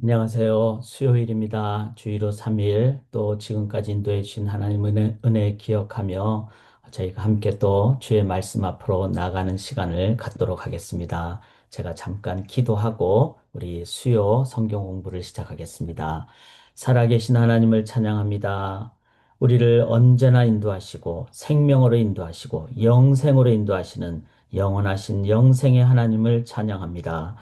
안녕하세요. 수요일입니다. 주의로 3일 또 지금까지 인도해 주신 하나님의 은혜 기억하며 저희가 함께 또 주의 말씀 앞으로 나가는 시간을 갖도록 하겠습니다. 제가 잠깐 기도하고 우리 수요 성경 공부를 시작하겠습니다. 살아계신 하나님을 찬양합니다. 우리를 언제나 인도하시고 생명으로 인도하시고 영생으로 인도하시는 영원하신 영생의 하나님을 찬양합니다.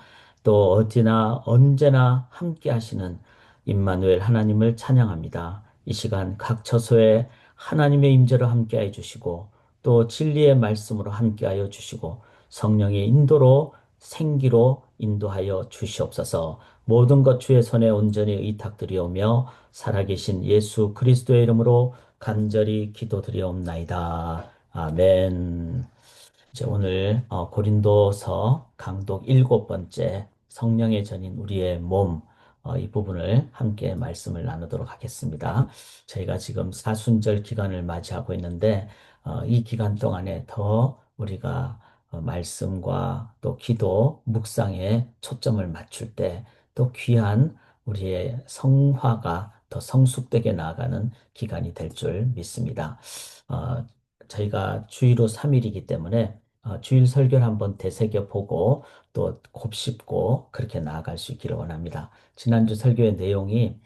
또 어디나 언제나 함께 하시는 임마누엘 하나님을 찬양합니다. 이 시간 각 처소에 하나님의 임재로 함께해 주시고 또 진리의 말씀으로 함께하여 주시고 성령의 인도로 생기로 인도하여 주시옵소서. 모든 것 주의 손에 온전히 의탁드리오며 살아계신 예수 그리스도의 이름으로 간절히 기도드리옵나이다. 아멘. 이제 오늘 고린도서 강독 일곱 번째 성령의 전인 우리의 몸, 이 부분을 함께 말씀을 나누도록 하겠습니다. 저희가 지금 사순절 기간을 맞이하고 있는데 이 기간 동안에 더 우리가 말씀과 또 기도, 묵상에 초점을 맞출 때 또 귀한 우리의 성화가 더 성숙되게 나아가는 기간이 될 줄 믿습니다. 어, 저희가 주의로 3일이기 때문에 주일 설교를 한번 되새겨 보고 또 곱씹고 그렇게 나아갈 수 있기를 원합니다. 지난주 설교의 내용이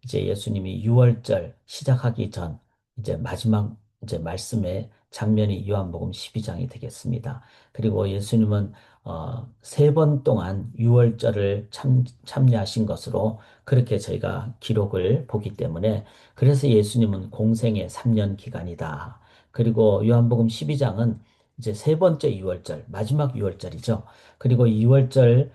이제 예수님이 6월절 시작하기 전 이제 마지막 이제 말씀의 장면이 요한복음 12장이 되겠습니다. 그리고 예수님은 세 번 동안 6월절을 참여하신 것으로 그렇게 저희가 기록을 보기 때문에 그래서 예수님은 공생의 3년 기간이다. 그리고 요한복음 12장은 이제 세 번째 6월절, 마지막 6월절이죠. 그리고 6월절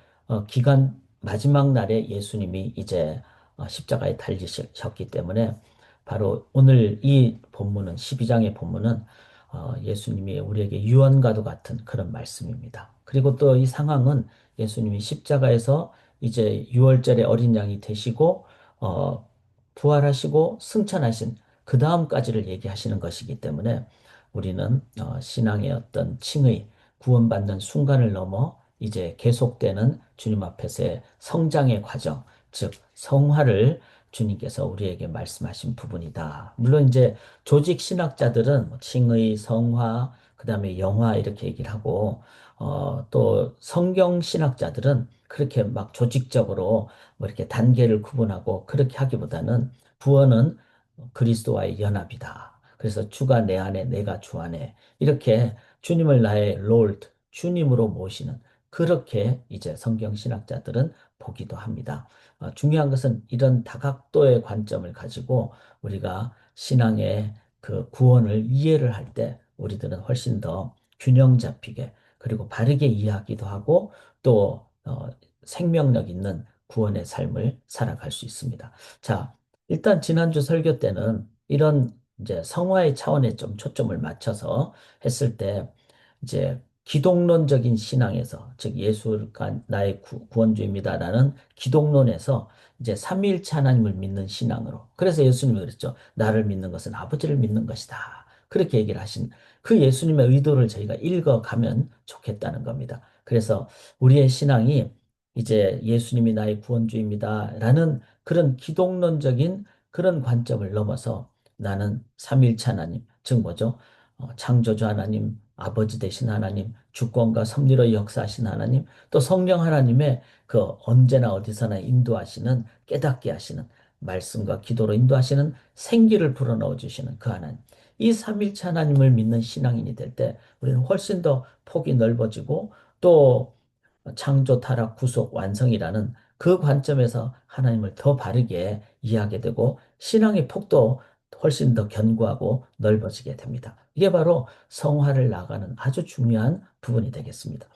기간 마지막 날에 예수님이 이제 십자가에 달리셨기 때문에 바로 오늘 이 본문은 12장의 본문은 예수님이 우리에게 유언과도 같은 그런 말씀입니다. 그리고 또 이 상황은 예수님이 십자가에서 이제 6월절에 어린 양이 되시고 어, 부활하시고 승천하신 그 다음까지를 얘기하시는 것이기 때문에 우리는 신앙의 어떤 칭의, 구원받는 순간을 넘어 이제 계속되는 주님 앞에서의 성장의 과정, 즉 성화를 주님께서 우리에게 말씀하신 부분이다. 물론 이제 조직 신학자들은 뭐 칭의, 성화, 그다음에 영화 이렇게 얘기를 하고 또 성경 신학자들은 그렇게 막 조직적으로 뭐 이렇게 단계를 구분하고 그렇게 하기보다는 구원은 그리스도와의 연합이다. 그래서 주가 내 안에 내가 주 안에 이렇게 주님을 나의 롤드 주님으로 모시는 그렇게 이제 성경 신학자들은 보기도 합니다. 중요한 것은 이런 다각도의 관점을 가지고 우리가 신앙의 그 구원을 이해를 할 때 우리들은 훨씬 더 균형 잡히게 그리고 바르게 이해하기도 하고 또 생명력 있는 구원의 삶을 살아갈 수 있습니다. 자, 일단 지난주 설교 때는 이런 이제 성화의 차원에 좀 초점을 맞춰서 했을 때 이제 기독론적인 신앙에서 즉 예수가 나의 구원주입니다라는 기독론에서 이제 삼위일체 하나님을 믿는 신앙으로 그래서 예수님이 그랬죠. 나를 믿는 것은 아버지를 믿는 것이다. 그렇게 얘기를 하신 그 예수님의 의도를 저희가 읽어가면 좋겠다는 겁니다. 그래서 우리의 신앙이 이제 예수님이 나의 구원주입니다라는 그런 기독론적인 그런 관점을 넘어서 나는 삼위일체 하나님, 즉 뭐죠? 창조주 하나님, 아버지 되신 하나님, 주권과 섭리로 역사하신 하나님, 또 성령 하나님의 그 언제나 어디서나 인도하시는 깨닫게 하시는 말씀과 기도로 인도하시는 생기를 불어넣어 주시는 그 하나님. 이 삼일체 하나님을 믿는 신앙인이 될 때 우리는 훨씬 더 폭이 넓어지고 또 창조, 타락, 구속, 완성이라는 그 관점에서 하나님을 더 바르게 이해하게 되고 신앙의 폭도 훨씬 더 견고하고 넓어지게 됩니다. 이게 바로 성화를 나가는 아주 중요한 부분이 되겠습니다.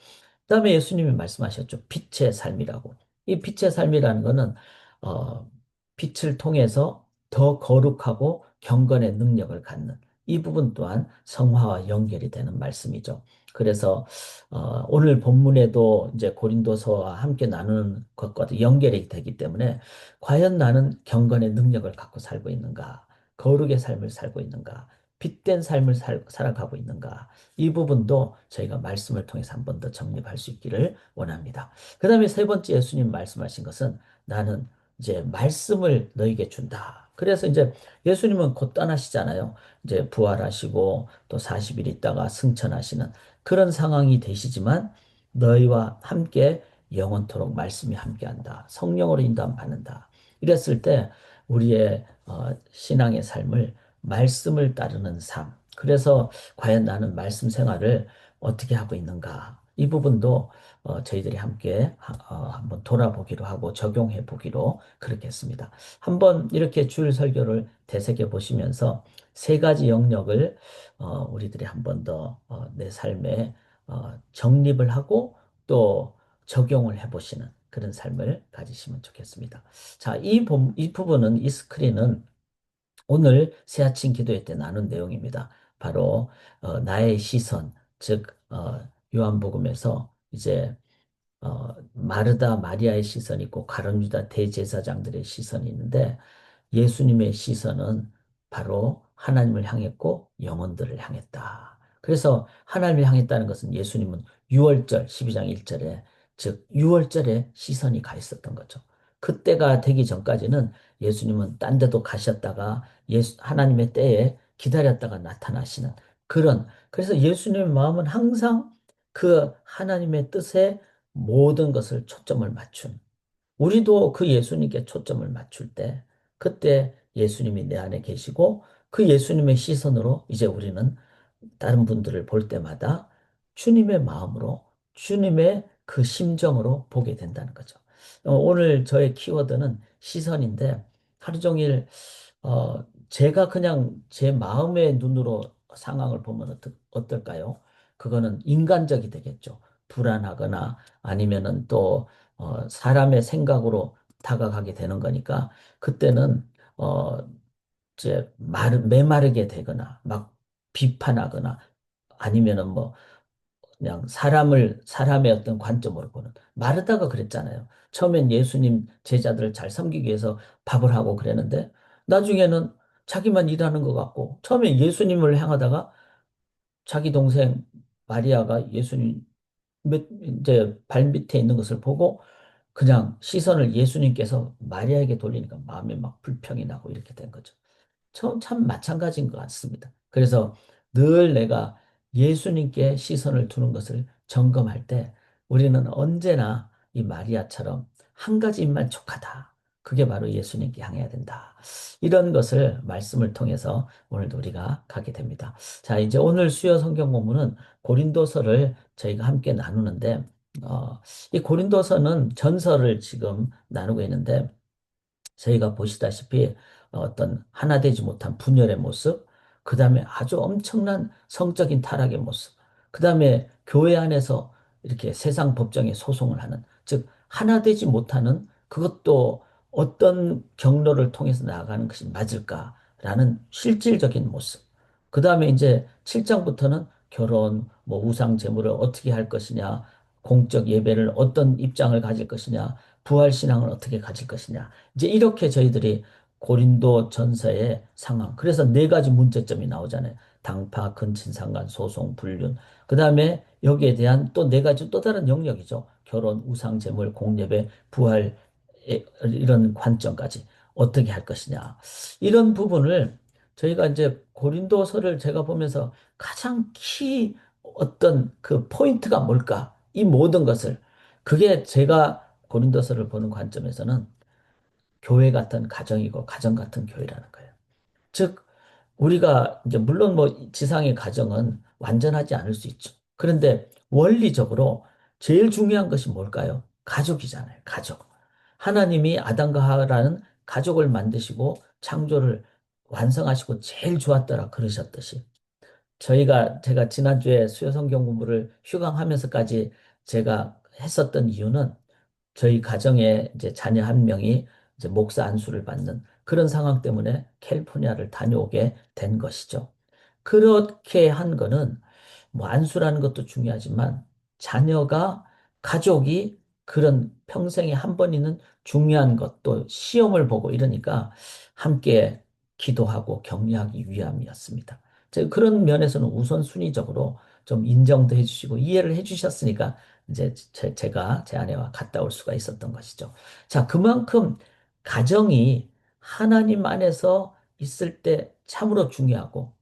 그다음에 예수님이 말씀하셨죠. 빛의 삶이라고. 이 빛의 삶이라는 것은 어, 빛을 통해서 더 거룩하고 경건의 능력을 갖는 이 부분 또한 성화와 연결이 되는 말씀이죠. 그래서 오늘 본문에도 이제 고린도서와 함께 나누는 것과도 연결이 되기 때문에 과연 나는 경건의 능력을 갖고 살고 있는가? 거룩의 삶을 살고 있는가? 빛된 삶을 살아가고 있는가? 이 부분도 저희가 말씀을 통해서 한 번 더 정립할 수 있기를 원합니다. 그 다음에 세 번째 예수님 말씀하신 것은 나는 이제 말씀을 너에게 준다. 그래서 이제 예수님은 곧 떠나시잖아요. 이제 부활하시고 또 40일 있다가 승천하시는 그런 상황이 되시지만 너희와 함께 영원토록 말씀이 함께한다. 성령으로 인도함 받는다. 이랬을 때 우리의 신앙의 삶을 말씀을 따르는 삶. 그래서 과연 나는 말씀 생활을 어떻게 하고 있는가? 이 부분도 저희들이 함께 한번 돌아보기로 하고 적용해 보기로 그렇게 했습니다. 한번 이렇게 주일 설교를 되새겨 보시면서 세 가지 영역을 우리들이 한번 더 내 삶에 정립을 하고 또 적용을 해 보시는 그런 삶을 가지시면 좋겠습니다. 자, 이 부분은 이 스크린은 오늘 새 아침 기도회 때 나눈 내용입니다. 바로 나의 시선, 즉 요한복음에서 이제 마르다 마리아의 시선이 있고 가룟 유다 대제사장들의 시선이 있는데 예수님의 시선은 바로 하나님을 향했고 영혼들을 향했다. 그래서 하나님을 향했다는 것은 예수님은 6월절 12장 1절에 즉 6월절에 시선이 가 있었던 거죠. 그때가 되기 전까지는 예수님은 딴 데도 가셨다가 하나님의 때에 기다렸다가 나타나시는 그래서 예수님의 마음은 항상 그 하나님의 뜻에 모든 것을 초점을 맞춘 우리도 그 예수님께 초점을 맞출 때 그때 예수님이 내 안에 계시고 그 예수님의 시선으로 이제 우리는 다른 분들을 볼 때마다 주님의 마음으로 주님의 그 심정으로 보게 된다는 거죠. 오늘 저의 키워드는 시선인데 하루 종일 제가 그냥 제 마음의 눈으로 상황을 보면 어떨까요? 그거는 인간적이 되겠죠. 불안하거나 아니면은 또 사람의 생각으로 다가가게 되는 거니까 그때는 어, 이제 메마르게 되거나 막 비판하거나 아니면은 뭐 그냥 사람의 어떤 관점으로 보는 마르다가 그랬잖아요. 처음엔 예수님 제자들을 잘 섬기기 위해서 밥을 하고 그랬는데 나중에는 자기만 일하는 것 같고 처음에 예수님을 향하다가 자기 동생 마리아가 예수님 이제 발밑에 있는 것을 보고 그냥 시선을 예수님께서 마리아에게 돌리니까 마음에 막 불평이 나고 이렇게 된 거죠. 참 마찬가지인 것 같습니다. 그래서 늘 내가 예수님께 시선을 두는 것을 점검할 때 우리는 언제나 이 마리아처럼 한 가지만 족하다. 그게 바로 예수님께 향해야 된다. 이런 것을 말씀을 통해서 오늘도 우리가 가게 됩니다. 자, 이제 오늘 수요 성경 본문은 고린도서를 저희가 함께 나누는데, 어, 이 고린도서는 전서를 지금 나누고 있는데, 저희가 보시다시피 어떤 하나 되지 못한 분열의 모습, 그 다음에 아주 엄청난 성적인 타락의 모습, 그 다음에 교회 안에서 이렇게 세상 법정에 소송을 하는, 즉, 하나 되지 못하는 그것도 어떤 경로를 통해서 나아가는 것이 맞을까라는 실질적인 모습. 그 다음에 이제 7장부터는 결혼, 뭐 우상 제물을 어떻게 할 것이냐, 공적 예배를 어떤 입장을 가질 것이냐, 부활 신앙을 어떻게 가질 것이냐. 이제 이렇게 저희들이 고린도 전서의 상황. 그래서 네 가지 문제점이 나오잖아요. 당파, 근친상간, 소송, 불륜. 그 다음에 여기에 대한 또 네 가지 또 다른 영역이죠. 결혼, 우상, 제물, 공예배, 부활, 이런 관점까지 어떻게 할 것이냐. 이런 부분을 저희가 이제 고린도서를 제가 보면서 가장 어떤 그 포인트가 뭘까? 이 모든 것을 그게 제가 고린도서를 보는 관점에서는 교회 같은 가정이고 가정 같은 교회라는 거예요. 즉 우리가 이제 물론 뭐 지상의 가정은 완전하지 않을 수 있죠. 그런데 원리적으로 제일 중요한 것이 뭘까요? 가족이잖아요. 가족. 하나님이 아담과 하와라는 가족을 만드시고 창조를 완성하시고 제일 좋았더라 그러셨듯이 제가 지난주에 수요 성경 공부를 휴강하면서까지 제가 했었던 이유는 저희 가정에 이제 자녀 한 명이 이제 목사 안수를 받는 그런 상황 때문에 캘리포니아를 다녀오게 된 것이죠. 그렇게 한 거는 뭐 안수라는 것도 중요하지만 자녀가 가족이 그런 평생에 한 번 있는 중요한 것도 시험을 보고 이러니까 함께 기도하고 격려하기 위함이었습니다. 그런 면에서는 우선순위적으로 좀 인정도 해주시고 이해를 해주셨으니까 이제 제가 제 아내와 갔다 올 수가 있었던 것이죠. 자, 그만큼 가정이 하나님 안에서 있을 때 참으로 중요하고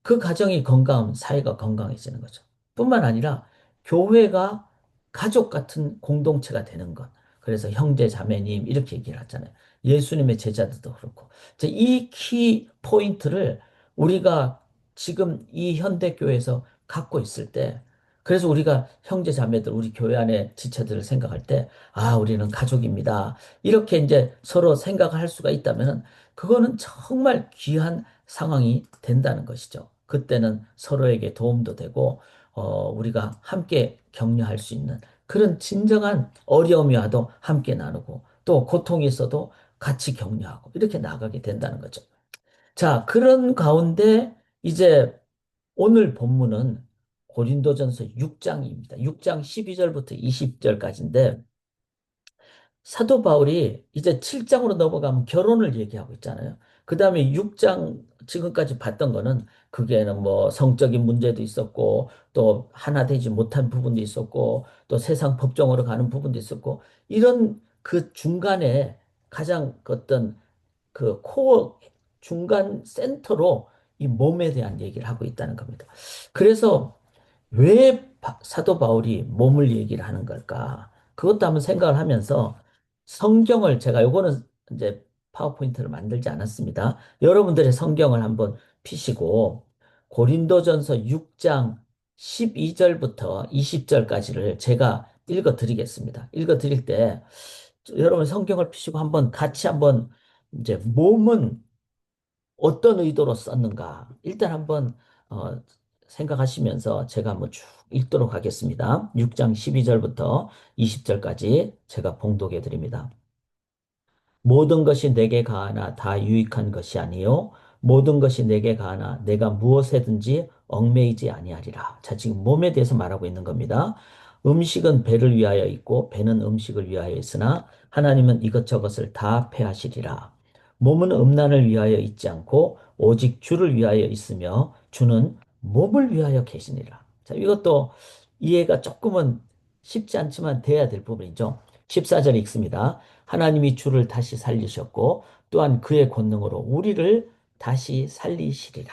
그 가정이 건강하면 사회가 건강해지는 거죠. 뿐만 아니라 교회가 가족 같은 공동체가 되는 것. 그래서 형제 자매님 이렇게 얘기를 하잖아요. 예수님의 제자들도 그렇고. 이 키 포인트를 우리가 지금 이 현대 교회에서 갖고 있을 때 그래서 우리가 형제 자매들 우리 교회 안에 지체들을 생각할 때 아, 우리는 가족입니다. 이렇게 이제 서로 생각을 할 수가 있다면 그거는 정말 귀한 상황이 된다는 것이죠. 그때는 서로에게 도움도 되고, 우리가 함께 격려할 수 있는 그런 진정한 어려움이 와도 함께 나누고, 또 고통이 있어도 같이 격려하고, 이렇게 나가게 된다는 거죠. 자, 그런 가운데 이제 오늘 본문은 고린도전서 6장입니다. 6장 12절부터 20절까지인데, 사도 바울이 이제 7장으로 넘어가면 결혼을 얘기하고 있잖아요. 그 다음에 6장 지금까지 봤던 거는 그게는 뭐 성적인 문제도 있었고 또 하나 되지 못한 부분도 있었고 또 세상 법정으로 가는 부분도 있었고 이런 그 중간에 가장 어떤 그 코어 중간 센터로 이 몸에 대한 얘기를 하고 있다는 겁니다. 그래서 왜 사도 바울이 몸을 얘기를 하는 걸까? 그것도 한번 생각을 하면서 성경을 제가 요거는 이제 파워포인트를 만들지 않았습니다. 여러분들의 성경을 한번 피시고 고린도전서 6장 12절부터 20절까지를 제가 읽어 드리겠습니다. 읽어 드릴 때 여러분 성경을 피시고 한번 같이 한번 이제 몸은 어떤 의도로 썼는가? 일단 한번 어, 생각하시면서 제가 한번 쭉 읽도록 하겠습니다. 6장 12절부터 20절까지 제가 봉독해 드립니다. 모든 것이 내게 가하나 다 유익한 것이 아니요 모든 것이 내게 가하나 내가 무엇에든지 얽매이지 아니하리라. 자, 지금 몸에 대해서 말하고 있는 겁니다. 음식은 배를 위하여 있고 배는 음식을 위하여 있으나 하나님은 이것저것을 다 패하시리라. 몸은 음란을 위하여 있지 않고 오직 주를 위하여 있으며 주는 몸을 위하여 계시니라. 자, 이것도 이해가 조금은 쉽지 않지만 돼야 될 부분이죠. 14절 읽습니다. 하나님이 주를 다시 살리셨고 또한 그의 권능으로 우리를 다시 살리시리라.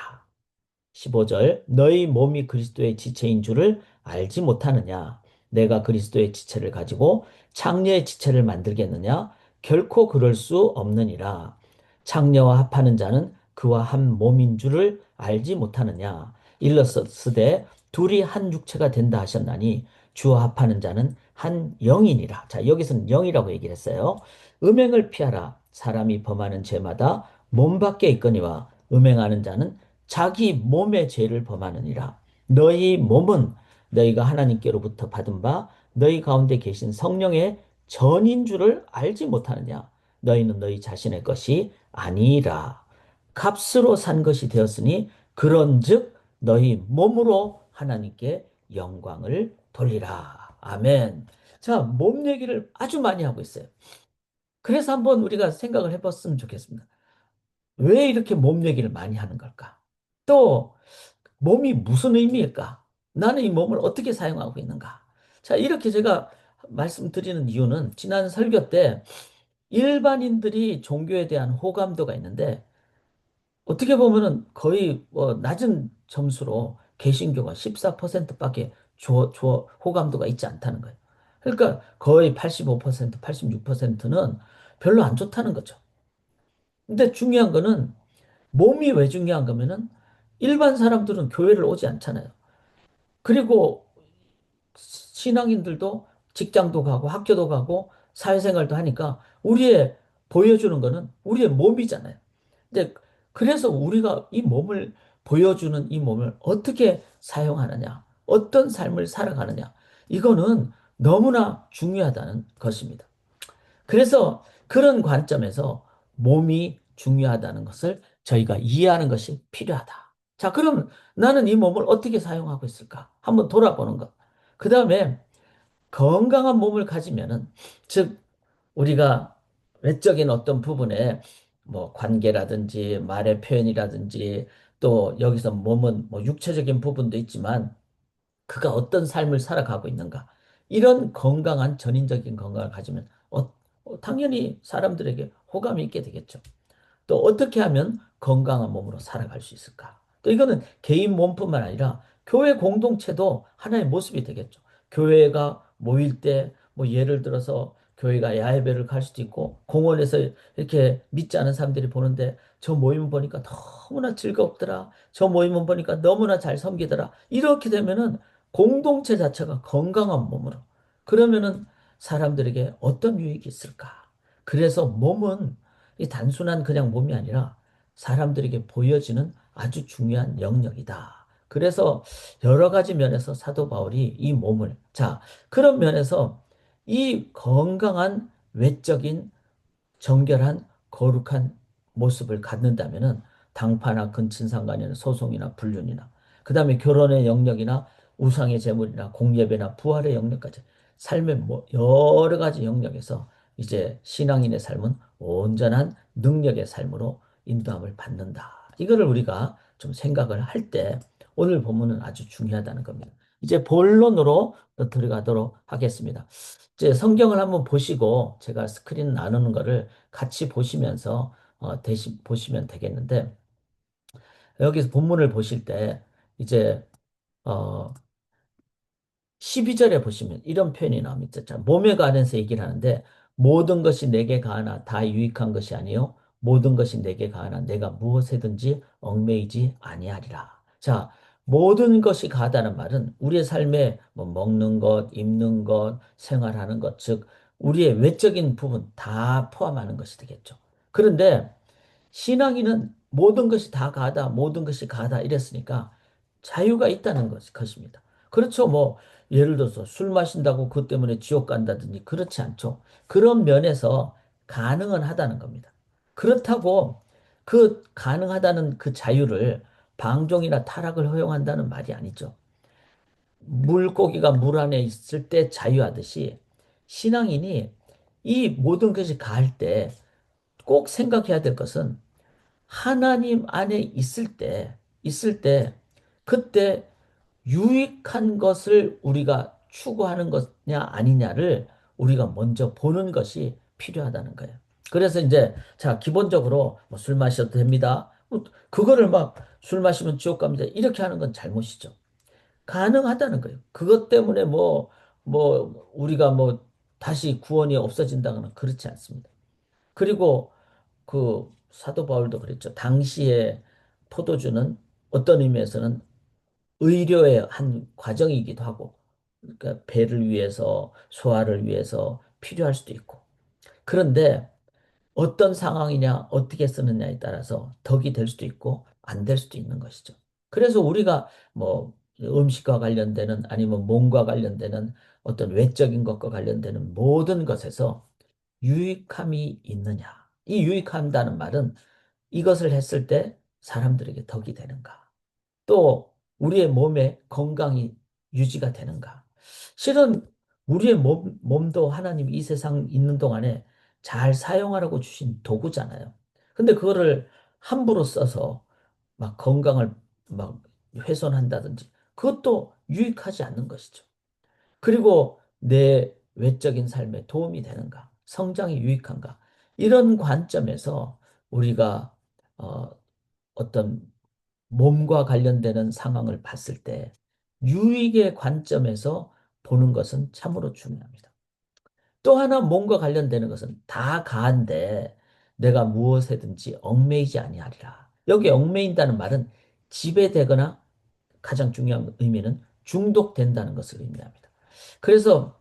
15절 너희 몸이 그리스도의 지체인 줄을 알지 못하느냐? 내가 그리스도의 지체를 가지고 창녀의 지체를 만들겠느냐? 결코 그럴 수 없느니라. 창녀와 합하는 자는 그와 한 몸인 줄을 알지 못하느냐? 일러스되 둘이 한 육체가 된다 하셨나니 주와 합하는 자는 한 영이니라. 자, 여기서는 영이라고 얘기를 했어요. 음행을 피하라. 사람이 범하는 죄마다 몸 밖에 있거니와 음행하는 자는 자기 몸의 죄를 범하느니라. 너희 몸은 너희가 하나님께로부터 받은 바 너희 가운데 계신 성령의 전인 줄을 알지 못하느냐. 너희는 너희 자신의 것이 아니라 값으로 산 것이 되었으니 그런즉 너희 몸으로 하나님께 영광을 돌리라. 아멘. 자, 몸 얘기를 아주 많이 하고 있어요. 그래서 한번 우리가 생각을 해봤으면 좋겠습니다. 왜 이렇게 몸 얘기를 많이 하는 걸까? 또 몸이 무슨 의미일까? 나는 이 몸을 어떻게 사용하고 있는가? 자, 이렇게 제가 말씀드리는 이유는 지난 설교 때 일반인들이 종교에 대한 호감도가 있는데 어떻게 보면은 거의 낮은 점수로 개신교가 14%밖에 호감도가 있지 않다는 거예요. 그러니까 거의 85%, 86%는 별로 안 좋다는 거죠. 근데 중요한 거는 몸이 왜 중요한 거면은 일반 사람들은 교회를 오지 않잖아요. 그리고 신앙인들도 직장도 가고 학교도 가고 사회생활도 하니까 우리의 보여주는 거는 우리의 몸이잖아요. 근데 그래서 우리가 이 몸을 보여주는 이 몸을 어떻게 사용하느냐, 어떤 삶을 살아가느냐, 이거는 너무나 중요하다는 것입니다. 그래서 그런 관점에서 몸이 중요하다는 것을 저희가 이해하는 것이 필요하다. 자, 그럼 나는 이 몸을 어떻게 사용하고 있을까? 한번 돌아보는 것. 그 다음에 건강한 몸을 가지면은, 즉, 우리가 외적인 어떤 부분에 뭐 관계라든지 말의 표현이라든지 또 여기서 몸은 뭐 육체적인 부분도 있지만 그가 어떤 삶을 살아가고 있는가. 이런 건강한 전인적인 건강을 가지면 당연히 사람들에게 호감이 있게 되겠죠. 또 어떻게 하면 건강한 몸으로 살아갈 수 있을까? 또 이거는 개인 몸뿐만 아니라 교회 공동체도 하나의 모습이 되겠죠. 교회가 모일 때 뭐 예를 들어서 교회가 야외배를 갈 수도 있고 공원에서 이렇게 믿지 않은 사람들이 보는데 저 모임 보니까 너무나 즐겁더라. 저 모임은 보니까 너무나 잘 섬기더라. 이렇게 되면은 공동체 자체가 건강한 몸으로. 그러면은 사람들에게 어떤 유익이 있을까? 그래서 몸은 이 단순한 그냥 몸이 아니라 사람들에게 보여지는 아주 중요한 영역이다. 그래서 여러 가지 면에서 사도 바울이 이 몸을, 자, 그런 면에서 이 건강한 외적인 정결한 거룩한 모습을 갖는다면은 당파나 근친상간이나 소송이나 불륜이나 그다음에 결혼의 영역이나 우상의 제물이나 공예배나 부활의 영역까지 삶의 뭐 여러 가지 영역에서 이제 신앙인의 삶은 온전한 능력의 삶으로 인도함을 받는다. 이거를 우리가 좀 생각을 할 때 오늘 본문은 아주 중요하다는 겁니다. 이제 본론으로 들어가도록 하겠습니다. 이제 성경을 한번 보시고 제가 스크린 나누는 거를 같이 보시면서 대신 보시면 되겠는데 여기서 본문을 보실 때 이제 어 12절에 보시면 이런 표현이 나옵니다. 자, 몸에 관해서 얘기를 하는데 모든 것이 내게 가하나 다 유익한 것이 아니요 모든 것이 내게 가하나 내가 무엇에든지 얽매이지 아니하리라. 자, 모든 것이 가하다는 말은 우리의 삶에 뭐 먹는 것, 입는 것, 생활하는 것, 즉 우리의 외적인 부분 다 포함하는 것이 되겠죠. 그런데 신앙인은 모든 것이 다 가다, 모든 것이 가다 이랬으니까 자유가 있다는 것입니다. 그렇죠. 뭐, 예를 들어서 술 마신다고 그것 때문에 지옥 간다든지 그렇지 않죠. 그런 면에서 가능은 하다는 겁니다. 그렇다고 그 가능하다는 그 자유를 방종이나 타락을 허용한다는 말이 아니죠. 물고기가 물 안에 있을 때 자유하듯이 신앙인이 이 모든 것이 가할 때 꼭 생각해야 될 것은 하나님 안에 있을 때, 그때 유익한 것을 우리가 추구하는 것냐 아니냐를 우리가 먼저 보는 것이 필요하다는 거예요. 그래서 이제, 자, 기본적으로 뭐술 마셔도 됩니다. 그거를 막 술 마시면 지옥 갑니다. 이렇게 하는 건 잘못이죠. 가능하다는 거예요. 그것 때문에 우리가 뭐 다시 구원이 없어진다거나 그렇지 않습니다. 그리고 그 사도 바울도 그랬죠. 당시에 포도주는 어떤 의미에서는 의료의 한 과정이기도 하고, 그러니까 배를 위해서, 소화를 위해서 필요할 수도 있고. 그런데 어떤 상황이냐, 어떻게 쓰느냐에 따라서 덕이 될 수도 있고, 안 될 수도 있는 것이죠. 그래서 우리가 뭐 음식과 관련되는 아니면 몸과 관련되는 어떤 외적인 것과 관련되는 모든 것에서 유익함이 있느냐. 이 유익한다는 말은 이것을 했을 때 사람들에게 덕이 되는가? 또 우리의 몸의 건강이 유지가 되는가? 실은 우리의 몸도 하나님이 이 세상 있는 동안에 잘 사용하라고 주신 도구잖아요. 근데 그거를 함부로 써서 막 건강을 막 훼손한다든지 그것도 유익하지 않는 것이죠. 그리고 내 외적인 삶에 도움이 되는가? 성장이 유익한가? 이런 관점에서 우리가 어, 어떤 몸과 관련되는 상황을 봤을 때 유익의 관점에서 보는 것은 참으로 중요합니다. 또 하나 몸과 관련되는 것은 다 가한데 내가 무엇에든지 얽매이지 아니하리라. 여기 얽매인다는 말은 지배되거나 가장 중요한 의미는 중독된다는 것을 의미합니다. 그래서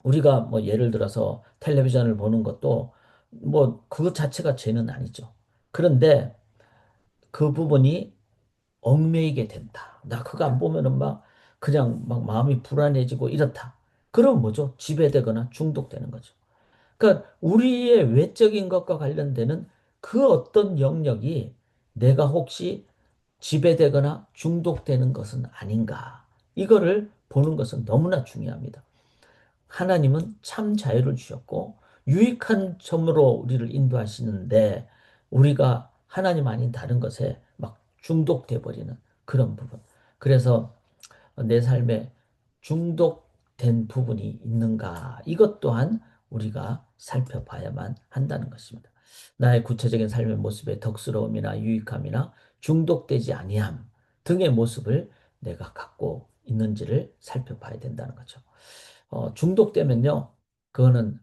우리가 뭐 예를 들어서 텔레비전을 보는 것도 뭐 그것 자체가 죄는 아니죠. 그런데 그 부분이 얽매이게 된다. 나 그거 안 보면은 막 그냥 막 마음이 불안해지고 이렇다. 그럼 뭐죠? 지배되거나 중독되는 거죠. 그러니까 우리의 외적인 것과 관련되는 그 어떤 영역이 내가 혹시 지배되거나 중독되는 것은 아닌가. 이거를 보는 것은 너무나 중요합니다. 하나님은 참 자유를 주셨고 유익한 점으로 우리를 인도하시는데 우리가 하나님 아닌 다른 것에 막 중독돼 버리는 그런 부분. 그래서 내 삶에 중독된 부분이 있는가? 이것 또한 우리가 살펴봐야만 한다는 것입니다. 나의 구체적인 삶의 모습의 덕스러움이나 유익함이나 중독되지 아니함 등의 모습을 내가 갖고 있는지를 살펴봐야 된다는 거죠. 중독되면요, 그거는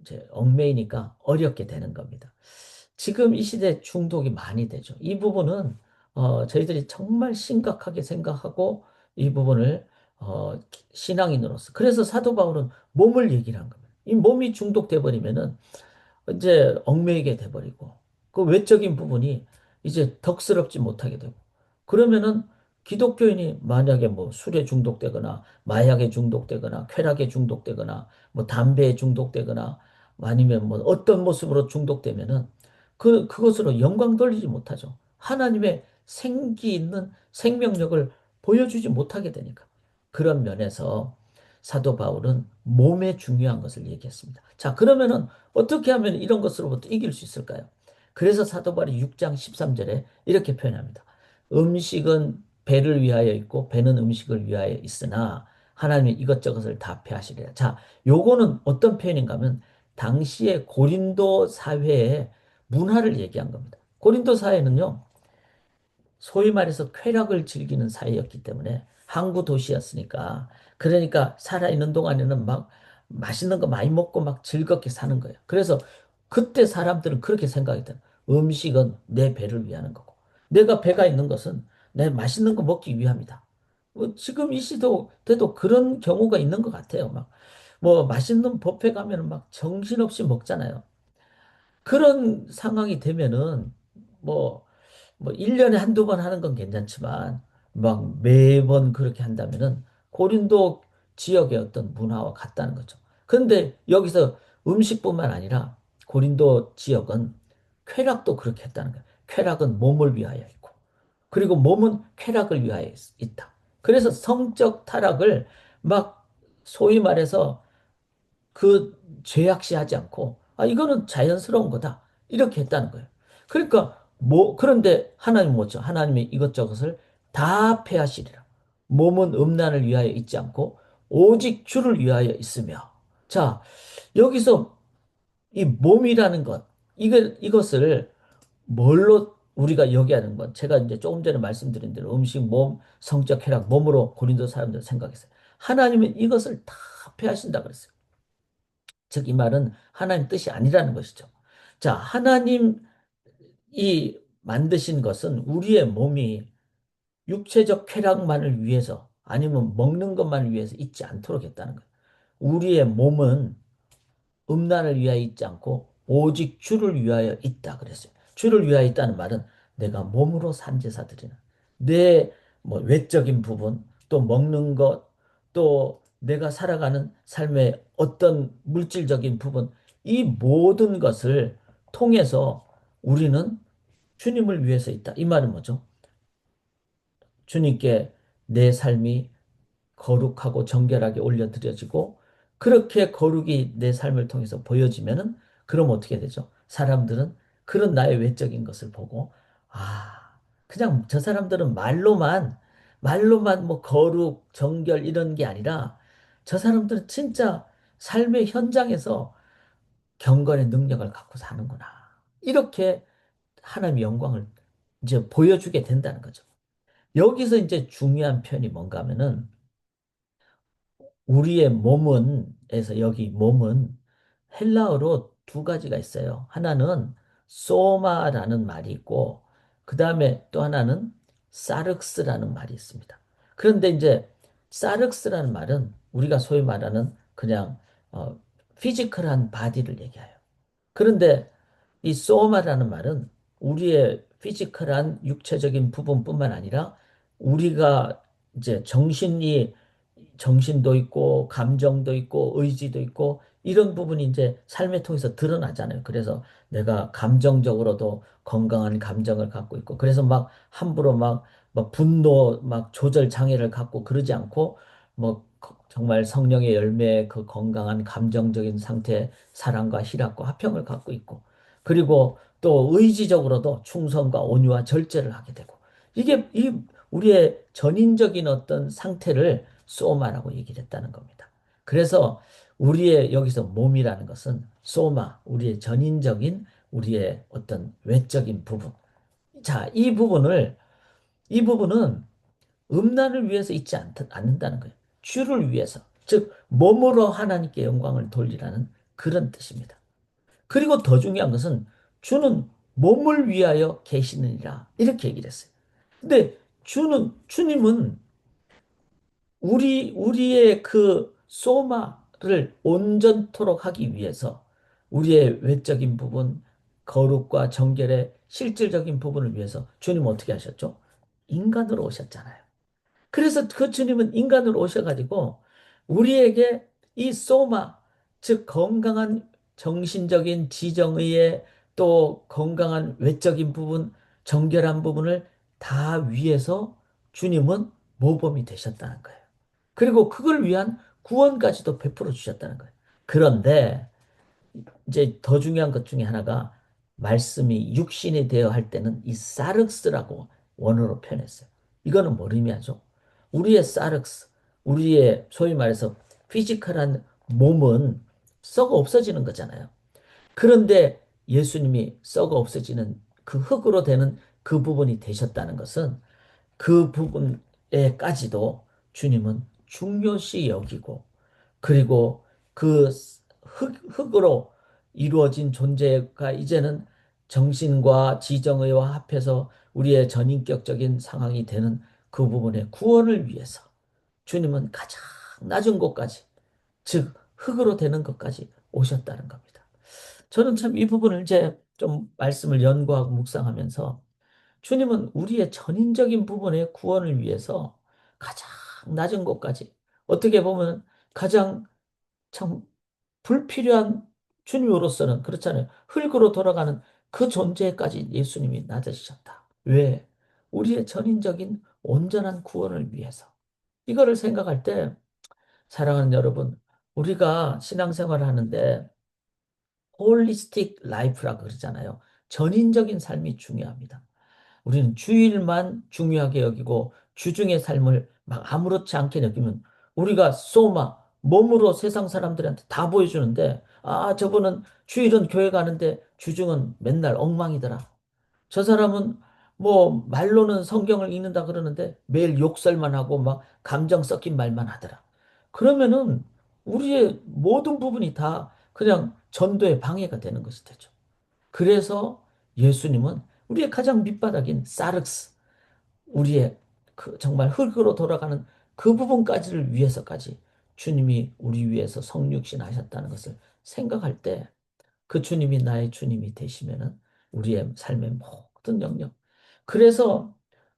이제 얽매이니까 어렵게 되는 겁니다. 지금 이 시대 중독이 많이 되죠. 이 부분은 저희들이 정말 심각하게 생각하고 이 부분을 신앙인으로서 그래서 사도 바울은 몸을 얘기를 한 겁니다. 이 몸이 중독돼 버리면은 이제 얽매이게 돼버리고 그 외적인 부분이 이제 덕스럽지 못하게 되고 그러면은 기독교인이 만약에 뭐 술에 중독되거나 마약에 중독되거나 쾌락에 중독되거나 뭐 담배에 중독되거나 아니면 뭐 어떤 모습으로 중독되면은 그것으로 영광 돌리지 못하죠. 하나님의 생기 있는 생명력을 보여주지 못하게 되니까. 그런 면에서 사도 바울은 몸에 중요한 것을 얘기했습니다. 자, 그러면은 어떻게 하면 이런 것으로부터 이길 수 있을까요? 그래서 사도 바울이 6장 13절에 이렇게 표현합니다. 음식은 배를 위하여 있고 배는 음식을 위하여 있으나 하나님이 이것저것을 다 패하시리라. 자, 요거는 어떤 표현인가 하면 당시의 고린도 사회의 문화를 얘기한 겁니다. 고린도 사회는요, 소위 말해서 쾌락을 즐기는 사회였기 때문에 항구 도시였으니까 그러니까 살아있는 동안에는 막 맛있는 거 많이 먹고 막 즐겁게 사는 거예요. 그래서 그때 사람들은 그렇게 생각했던 음식은 내 배를 위하는 거고 내가 배가 있는 것은 내 맛있는 거 먹기 위함이다. 지금 이 시도 때도 그런 경우가 있는 것 같아요. 막 뭐 맛있는 뷔페 가면은 막 정신없이 먹잖아요. 그런 상황이 되면은 뭐 뭐 1년에 한두 번 하는 건 괜찮지만 막 매번 그렇게 한다면은 고린도 지역의 어떤 문화와 같다는 거죠. 그런데 여기서 음식뿐만 아니라 고린도 지역은 쾌락도 그렇게 했다는 거예요. 쾌락은 몸을 위하여 있고 그리고 몸은 쾌락을 위하여 있다. 그래서 성적 타락을 막 소위 말해서 그 죄악시하지 않고 이거는 자연스러운 거다 이렇게 했다는 거예요. 그러니까 뭐 그런데 하나님 뭐죠? 하나님이 이것저것을 다 패하시리라. 몸은 음란을 위하여 있지 않고 오직 주를 위하여 있으며 자 여기서 이 몸이라는 것 이것을 뭘로 우리가 여기하는 건 제가 이제 조금 전에 말씀드린 대로 음식, 몸, 성적 쾌락, 몸으로 고린도 사람들 생각했어요. 하나님은 이것을 다 패하신다 그랬어요. 즉, 이 말은 하나님 뜻이 아니라는 것이죠. 자, 하나님이 만드신 것은 우리의 몸이 육체적 쾌락만을 위해서 아니면 먹는 것만을 위해서 있지 않도록 했다는 거예요. 우리의 몸은 음란을 위하여 있지 않고 오직 주를 위하여 있다 그랬어요. 주를 위하여 있다는 말은 내가 몸으로 산 제사 드리는 내 뭐 외적인 부분 또 먹는 것 또 내가 살아가는 삶의 어떤 물질적인 부분 이 모든 것을 통해서 우리는 주님을 위해서 있다. 이 말은 뭐죠? 주님께 내 삶이 거룩하고 정결하게 올려드려지고 그렇게 거룩이 내 삶을 통해서 보여지면은 그럼 어떻게 되죠? 사람들은 그런 나의 외적인 것을 보고 그냥 저 사람들은 말로만 뭐 거룩, 정결 이런 게 아니라 저 사람들은 진짜 삶의 현장에서 경건의 능력을 갖고 사는구나. 이렇게 하나님의 영광을 이제 보여주게 된다는 거죠. 여기서 이제 중요한 편이 뭔가 하면은 우리의 몸은에서 여기 몸은 헬라어로 두 가지가 있어요. 하나는 소마라는 말이 있고 그 다음에 또 하나는 사륵스라는 말이 있습니다. 그런데 이제 사륵스라는 말은 우리가 소위 말하는 그냥 피지컬한 바디를 얘기해요. 그런데 이 소마라는 말은 우리의 피지컬한 육체적인 부분뿐만 아니라 우리가 이제 정신도 있고 감정도 있고 의지도 있고 이런 부분이 이제 삶에 통해서 드러나잖아요. 그래서 내가 감정적으로도 건강한 감정을 갖고 있고 그래서 막 함부로 막 분노 막 조절 장애를 갖고 그러지 않고 뭐 정말 성령의 열매의 그 건강한 감정적인 상태 사랑과 희락과 화평을 갖고 있고 그리고 또 의지적으로도 충성과 온유와 절제를 하게 되고 이게 이 우리의 전인적인 어떤 상태를 소마라고 얘기를 했다는 겁니다. 그래서 우리의 여기서 몸이라는 것은 소마, 우리의 전인적인 우리의 어떤 외적인 부분. 자, 이 부분은 음란을 위해서 있지 않는다는 거예요. 주를 위해서. 즉, 몸으로 하나님께 영광을 돌리라는 그런 뜻입니다. 그리고 더 중요한 것은 주는 몸을 위하여 계시느니라. 이렇게 얘기를 했어요. 근데 주님은 우리의 그 소마를 온전토록 하기 위해서 우리의 외적인 부분, 거룩과 정결의 실질적인 부분을 위해서 주님 어떻게 하셨죠? 인간으로 오셨잖아요. 그래서 그 주님은 인간으로 오셔가지고 우리에게 이 소마, 즉 건강한 정신적인 지정의의 또 건강한 외적인 부분, 정결한 부분을 다 위해서 주님은 모범이 되셨다는 거예요. 그리고 그걸 위한 구원까지도 베풀어 주셨다는 거예요. 그런데 이제 더 중요한 것 중에 하나가 말씀이 육신이 되어 할 때는 이 사륵스라고 원어로 표현했어요. 이거는 뭘 의미하죠? 우리의 사륵스, 우리의 소위 말해서 피지컬한 몸은 썩어 없어지는 거잖아요. 그런데 예수님이 썩어 없어지는 그 흙으로 되는 그 부분이 되셨다는 것은 그 부분에까지도 주님은 중요시 여기고 그리고 그 흙으로 이루어진 존재가 이제는 정신과 지정의와 합해서 우리의 전인격적인 상황이 되는 그 부분의 구원을 위해서 주님은 가장 낮은 곳까지, 즉 흙으로 되는 것까지 오셨다는 겁니다. 저는 참 이 부분을 이제 좀 말씀을 연구하고 묵상하면서 주님은 우리의 전인적인 부분의 구원을 위해서 가장 낮은 곳까지 어떻게 보면 가장 참 불필요한 주님으로서는 그렇잖아요. 흙으로 돌아가는 그 존재까지 예수님이 낮아지셨다. 왜? 우리의 전인적인 온전한 구원을 위해서. 이거를 생각할 때 사랑하는 여러분, 우리가 신앙생활을 하는데 홀리스틱 라이프라고 그러잖아요. 전인적인 삶이 중요합니다. 우리는 주일만 중요하게 여기고 주중의 삶을 막 아무렇지 않게 여기면 우리가 소마, 몸으로 세상 사람들한테 다 보여주는데 아, 저분은 주일은 교회 가는데 주중은 맨날 엉망이더라. 저 사람은 뭐 말로는 성경을 읽는다 그러는데 매일 욕설만 하고 막 감정 섞인 말만 하더라. 그러면은 우리의 모든 부분이 다 그냥 전도의 방해가 되는 것이 되죠. 그래서 예수님은 우리의 가장 밑바닥인 사륵스, 우리의 그 정말 흙으로 돌아가는 그 부분까지를 위해서까지 주님이 우리 위해서 성육신 하셨다는 것을 생각할 때 그 주님이 나의 주님이 되시면은 우리의 삶의 모든 영역. 그래서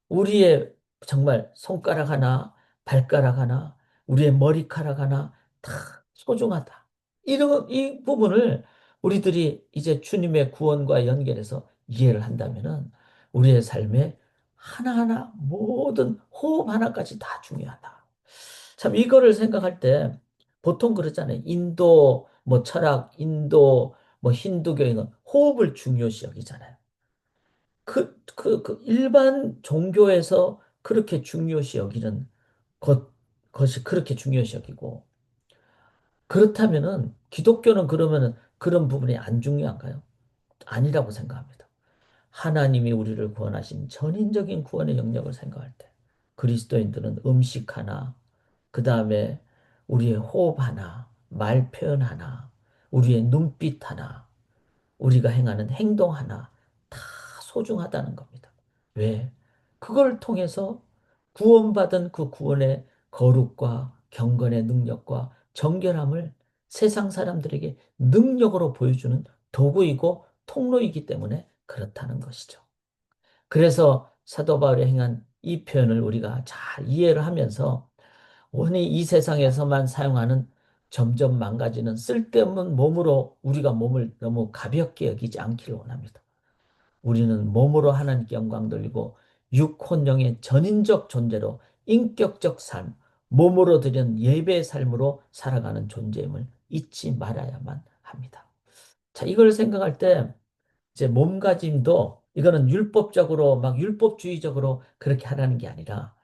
우리의 정말 손가락 하나, 발가락 하나, 우리의 머리카락 하나 다 소중하다. 이 부분을 우리들이 이제 주님의 구원과 연결해서 이해를 한다면은 우리의 삶의 하나하나 모든 호흡 하나까지 다 중요하다. 참 이거를 생각할 때 보통 그러잖아요. 인도 뭐 철학, 인도 뭐 힌두교인은 호흡을 중요시 여기잖아요. 일반 종교에서 그렇게 중요시 여기는 것이 그렇게 중요시 여기고, 그렇다면은, 기독교는 그러면은 그런 부분이 안 중요한가요? 아니라고 생각합니다. 하나님이 우리를 구원하신 전인적인 구원의 영역을 생각할 때, 그리스도인들은 음식 하나, 그 다음에 우리의 호흡 하나, 말 표현 하나, 우리의 눈빛 하나, 우리가 행하는 행동 하나 다 소중하다는 겁니다. 왜? 그걸 통해서 구원받은 그 구원의 거룩과 경건의 능력과 정결함을 세상 사람들에게 능력으로 보여주는 도구이고 통로이기 때문에 그렇다는 것이죠. 그래서 사도 바울이 행한 이 표현을 우리가 잘 이해를 하면서 오늘 이 세상에서만 사용하는 점점 망가지는 쓸데없는 몸으로 우리가 몸을 너무 가볍게 여기지 않기를 원합니다. 우리는 몸으로 하나님께 영광 돌리고 육혼영의 전인적 존재로 인격적 삶, 몸으로 드리는 예배의 삶으로 살아가는 존재임을 잊지 말아야만 합니다. 자, 이걸 생각할 때 이제 몸가짐도 이거는 율법적으로 막 율법주의적으로 그렇게 하라는 게 아니라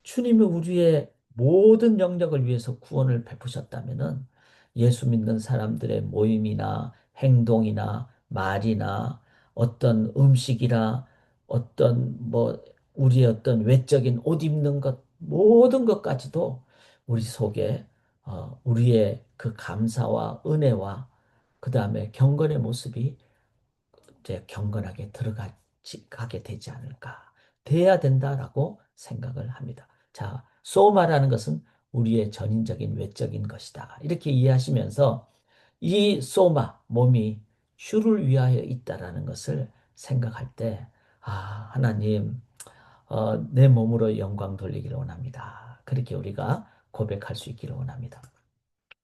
주님이 우리의 모든 영역을 위해서 구원을 베푸셨다면은 예수 믿는 사람들의 모임이나 행동이나 말이나 어떤 음식이나 어떤 뭐 우리의 어떤 외적인 옷 입는 것 모든 것까지도 우리 속에 우리의 그 감사와 은혜와 그 다음에 경건의 모습이 이제 경건하게 가게 되지 않을까. 돼야 된다라고 생각을 합니다. 자, 소마라는 것은 우리의 전인적인 외적인 것이다. 이렇게 이해하시면서 이 소마, 몸이 주를 위하여 있다라는 것을 생각할 때, 하나님, 내 몸으로 영광 돌리기를 원합니다. 그렇게 우리가 고백할 수 있기를 원합니다.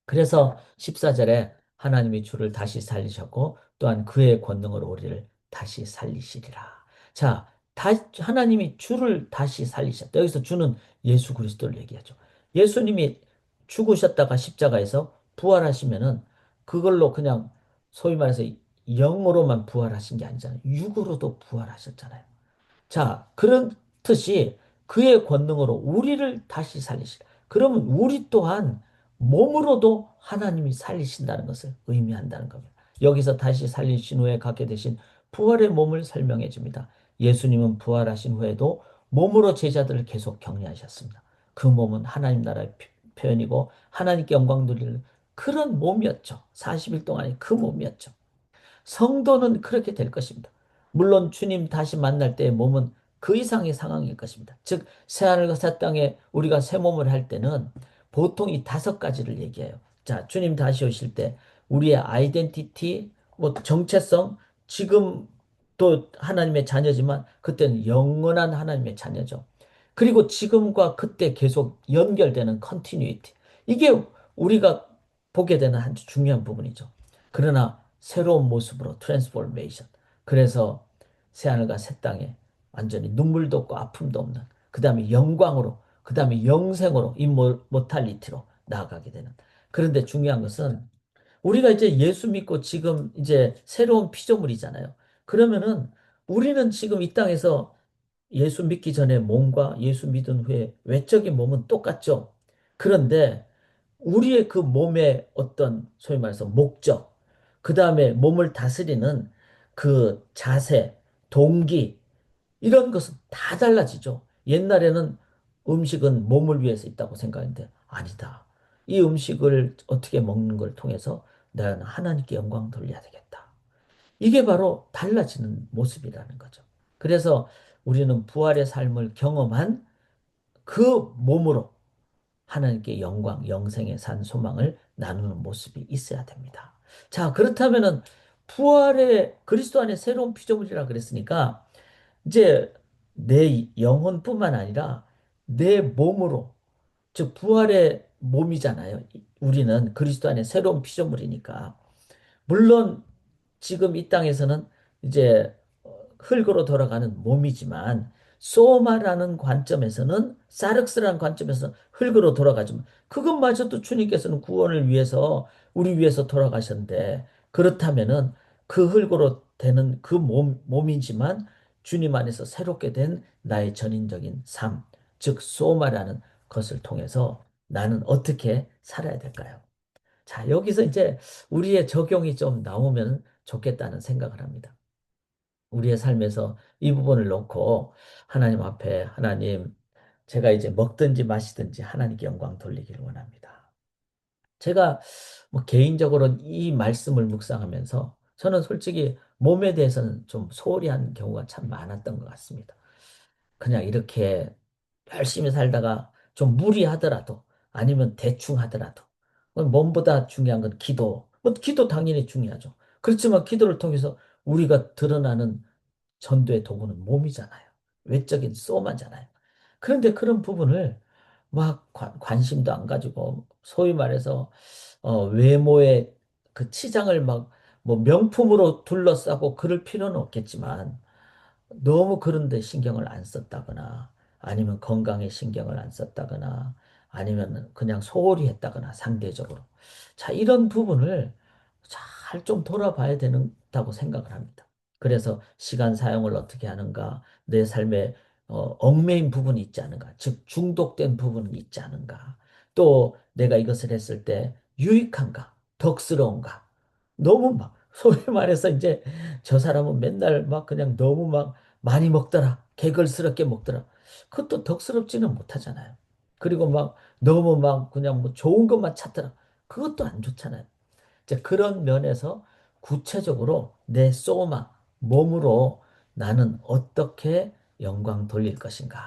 그래서 14절에 하나님이 주를 다시 살리셨고 또한 그의 권능으로 우리를 다시 살리시리라. 자, 하나님이 주를 다시 살리셨다. 여기서 주는 예수 그리스도를 얘기하죠. 예수님이 죽으셨다가 십자가에서 부활하시면은 그걸로 그냥 소위 말해서 영으로만 부활하신 게 아니잖아요. 육으로도 부활하셨잖아요. 자, 그렇듯이 그의 권능으로 우리를 다시 살리시라. 그러면 우리 또한 몸으로도 하나님이 살리신다는 것을 의미한다는 겁니다. 여기서 다시 살리신 후에 갖게 되신 부활의 몸을 설명해 줍니다. 예수님은 부활하신 후에도 몸으로 제자들을 계속 격려하셨습니다. 그 몸은 하나님 나라의 표현이고 하나님께 영광 돌리는 그런 몸이었죠. 40일 동안의 그 몸이었죠. 성도는 그렇게 될 것입니다. 물론 주님 다시 만날 때의 몸은 그 이상의 상황일 것입니다. 즉, 새하늘과 새 땅에 우리가 새 몸을 할 때는 보통 이 다섯 가지를 얘기해요. 자, 주님 다시 오실 때 우리의 아이덴티티, 뭐 정체성, 지금 또 하나님의 자녀지만 그때는 영원한 하나님의 자녀죠. 그리고 지금과 그때 계속 연결되는 컨티뉴이티. 이게 우리가 보게 되는 아주 중요한 부분이죠. 그러나 새로운 모습으로 트랜스포메이션. 그래서 새하늘과 새 땅에 완전히 눈물도 없고 아픔도 없는 그 다음에 영광으로 그 다음에 영생으로 모탈리티로 나아가게 되는. 그런데 중요한 것은 우리가 이제 예수 믿고 지금 이제 새로운 피조물이잖아요. 그러면은 우리는 지금 이 땅에서 예수 믿기 전에 몸과 예수 믿은 후에 외적인 몸은 똑같죠. 그런데 우리의 그 몸의 어떤 소위 말해서 목적, 그 다음에 몸을 다스리는 그 자세, 동기, 이런 것은 다 달라지죠. 옛날에는 음식은 몸을 위해서 있다고 생각했는데 아니다. 이 음식을 어떻게 먹는 걸 통해서 나는 하나님께 영광 돌려야 되겠다. 이게 바로 달라지는 모습이라는 거죠. 그래서 우리는 부활의 삶을 경험한 그 몸으로 하나님께 영광, 영생의 산 소망을 나누는 모습이 있어야 됩니다. 자, 그렇다면은 부활의 그리스도 안에 새로운 피조물이라 그랬으니까 이제 내 영혼뿐만 아니라 내 몸으로, 즉 부활의 몸이잖아요. 우리는 그리스도 안에 새로운 피조물이니까. 물론 지금 이 땅에서는 이제 흙으로 돌아가는 몸이지만 소마라는 관점에서는 사륵스라는 관점에서 흙으로 돌아가지만 그것마저도 주님께서는 구원을 위해서 우리 위해서 돌아가셨는데 그렇다면은 그 흙으로 되는 그 몸이지만 주님 안에서 새롭게 된 나의 전인적인 삶, 즉 소마라는 것을 통해서 나는 어떻게 살아야 될까요? 자, 여기서 이제 우리의 적용이 좀 나오면 좋겠다는 생각을 합니다. 우리의 삶에서 이 부분을 놓고 하나님 앞에 하나님, 제가 이제 먹든지 마시든지 하나님께 영광 돌리기를 원합니다. 제가 뭐 개인적으로 이 말씀을 묵상하면서 저는 솔직히 몸에 대해서는 좀 소홀히 한 경우가 참 많았던 것 같습니다. 그냥 이렇게 열심히 살다가 좀 무리하더라도 아니면 대충 하더라도 몸보다 중요한 건 기도. 뭐 기도 당연히 중요하죠. 그렇지만 기도를 통해서 우리가 드러나는 전도의 도구는 몸이잖아요. 외적인 쏘마잖아요. 그런데 그런 부분을 막 관심도 안 가지고 소위 말해서 외모의 그 치장을 막 뭐 명품으로 둘러싸고 그럴 필요는 없겠지만 너무 그런데 신경을 안 썼다거나 아니면 건강에 신경을 안 썼다거나 아니면 그냥 소홀히 했다거나 상대적으로. 자, 이런 부분을 잘 좀 돌아봐야 된다고 생각을 합니다. 그래서 시간 사용을 어떻게 하는가, 내 삶에 얽매인 부분이 있지 않은가, 즉 중독된 부분이 있지 않은가, 또 내가 이것을 했을 때 유익한가, 덕스러운가? 너무 막, 소위 말해서 이제 저 사람은 맨날 막 그냥 너무 막 많이 먹더라. 개걸스럽게 먹더라. 그것도 덕스럽지는 못하잖아요. 그리고 막 너무 막 그냥 뭐 좋은 것만 찾더라. 그것도 안 좋잖아요. 이제 그런 면에서 구체적으로 내 소마, 몸으로 나는 어떻게 영광 돌릴 것인가.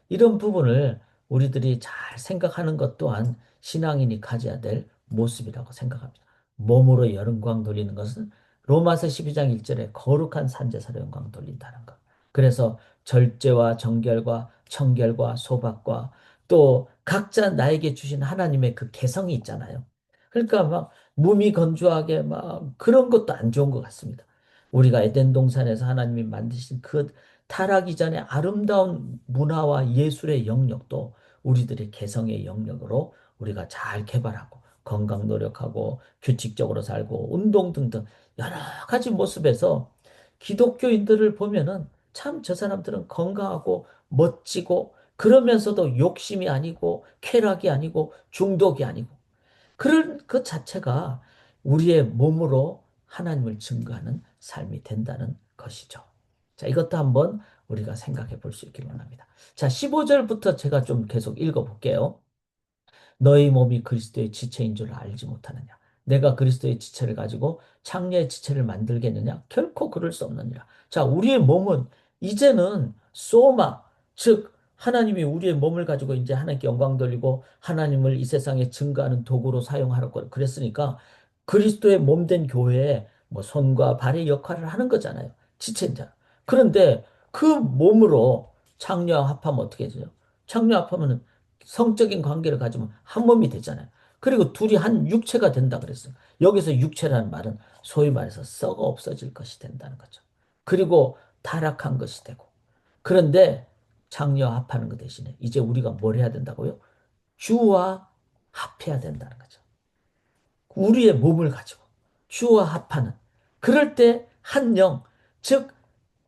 이런 부분을 우리들이 잘 생각하는 것 또한 신앙인이 가져야 될 모습이라고 생각합니다. 몸으로 영광 돌리는 것은 로마서 12장 1절에 거룩한 산제사로 영광 돌린다는 것. 그래서 절제와 정결과 청결과 소박과 또 각자 나에게 주신 하나님의 그 개성이 있잖아요. 그러니까 막 몸이 건조하게 막 그런 것도 안 좋은 것 같습니다. 우리가 에덴 동산에서 하나님이 만드신 그 타락이 전에 아름다운 문화와 예술의 영역도 우리들의 개성의 영역으로 우리가 잘 개발하고 건강 노력하고 규칙적으로 살고 운동 등등 여러 가지 모습에서 기독교인들을 보면은 참 저 사람들은 건강하고 멋지고 그러면서도 욕심이 아니고 쾌락이 아니고 중독이 아니고 그런 그 자체가 우리의 몸으로 하나님을 증거하는 삶이 된다는 것이죠. 자, 이것도 한번 우리가 생각해 볼 수 있기를 원합니다. 자, 15절부터 제가 좀 계속 읽어 볼게요. 너희 몸이 그리스도의 지체인 줄 알지 못하느냐? 내가 그리스도의 지체를 가지고 창녀의 지체를 만들겠느냐? 결코 그럴 수 없느니라. 자, 우리의 몸은 이제는 소마, 즉 하나님이 우리의 몸을 가지고 이제 하나님께 영광 돌리고 하나님을 이 세상에 증거하는 도구로 사용하라고 그랬으니까 그리스도의 몸된 교회에 뭐 손과 발의 역할을 하는 거잖아요. 지체자. 그런데 그 몸으로 창녀와 합하면 어떻게 되죠? 창녀 합하면 성적인 관계를 가지면 한 몸이 되잖아요. 그리고 둘이 한 육체가 된다 그랬어요. 여기서 육체라는 말은 소위 말해서 썩어 없어질 것이 된다는 거죠. 그리고 타락한 것이 되고. 그런데 장려합하는 것 대신에 이제 우리가 뭘 해야 된다고요? 주와 합해야 된다는 거죠. 우리의 몸을 가지고 주와 합하는. 그럴 때 한 영, 즉